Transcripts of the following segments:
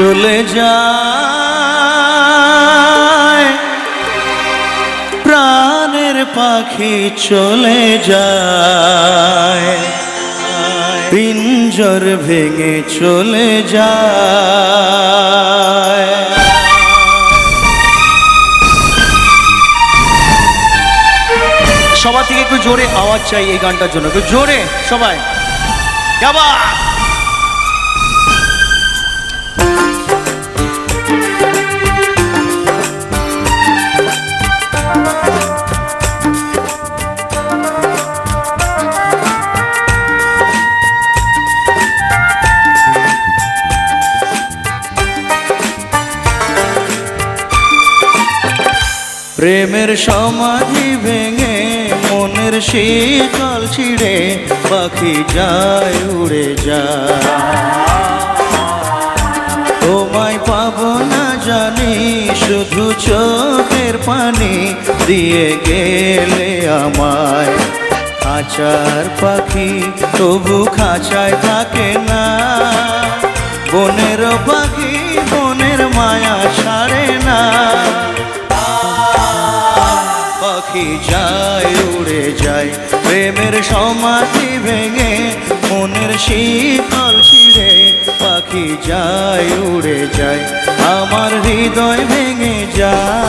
চলে যায় প্রাণের পাখি চলে যায় পিঞ্জর ভেঙে চলে যায়। সবার থেকে একটু জোরে আওয়াজ চাই এই গানটার জন্য, একটু জোরে সবাই। প্রেমের সমাধি ভেঙে মনের শীতল ছিঁড়ে পাখি যায় উড়ে যায়। তোমায় পাবো না জানি শুধু চোখের পানি দিয়ে গেলে আমায়। খাঁচার পাখি তবু খাঁচায় থাকে না, বনের পাখি বনের মায়া ছাড়ে না। পাখি যায় উড়ে যায় প্রেমের সমাধি ভেঙে মনের শীতল ছিঁড়ে পাখি যায় উড়ে যায় আমার হৃদয় ভেঙে যায়।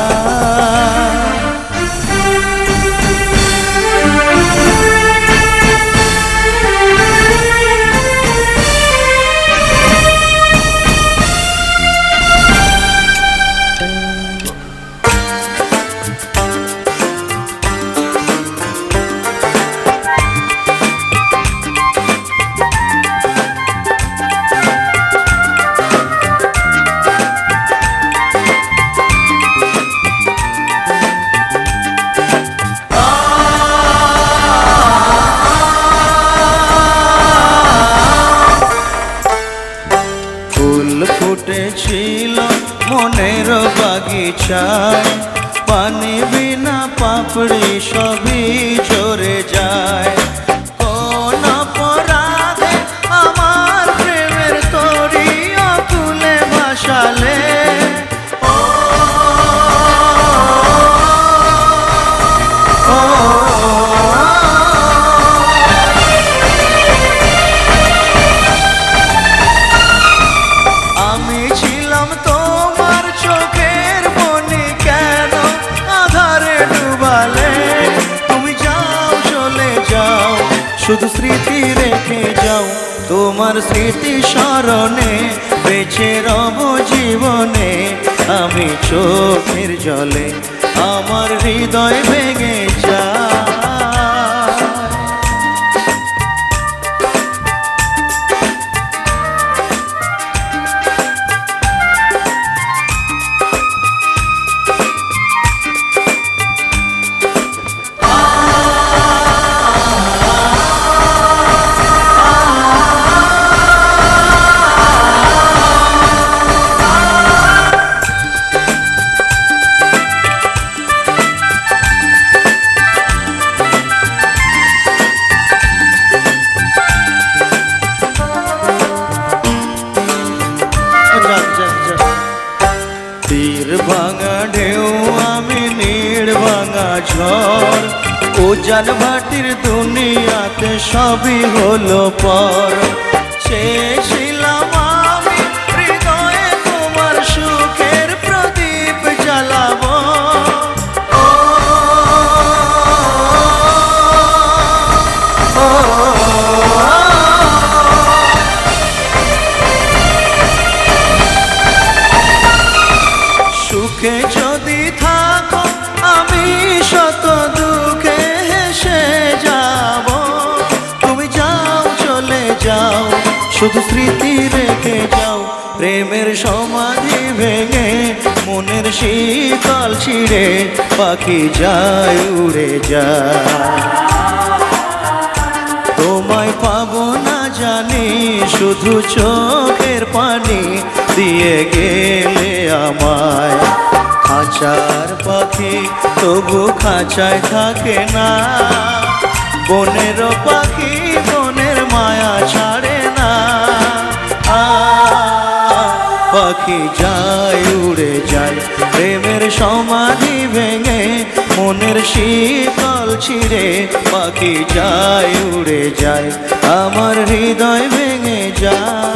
ফুটেছিল মনের বাগিচায়, পানি বিনা পাপড়ি সবই ঝরে যায়। কোন অপরাধে আমার প্রেমের তরি অকুলে ভাসালে, শুধু স্মৃতি রেখে যাও তোমার স্মৃতি স্মরণে বেঁচে রব জীবনে। আমি চোখের জলে আমার হৃদয় ভেঙে যায়। তীর ভাঙা ঢেউ আমি নীড় ভাঙা ঝড়, উজান ভাটির দুনিয়াতে সবই হলো পর। চেয়েছিলাম আমি হৃদয়ে তোমার সুখের প্রদীপ জ্বালাবো, সুখে যদি থাকো আমি শত দুঃখে হেসে যাব। তুমি যাও চলে যাও শুধু স্মৃতি রেখে যাও প্রেমের সমাধি ভেঙে মনের শীতল ছিঁড়ে পাখি যায় উড়ে যায়। তোমায় পাবো না জানি শুধু চোখের পানি দিয়ে গেলে আমায়। খাঁচার পাখি তবু খাঁচায় থাকে না, বনের পাখি বনের মায়া ছাড়ে না। পাখি যায় উড়ে যায় প্রেমের সমাধি ভেঙে মনের শীতল ছিঁড়ে পাখি যায় উড়ে যায় আমার হৃদয় ভেঙে যায়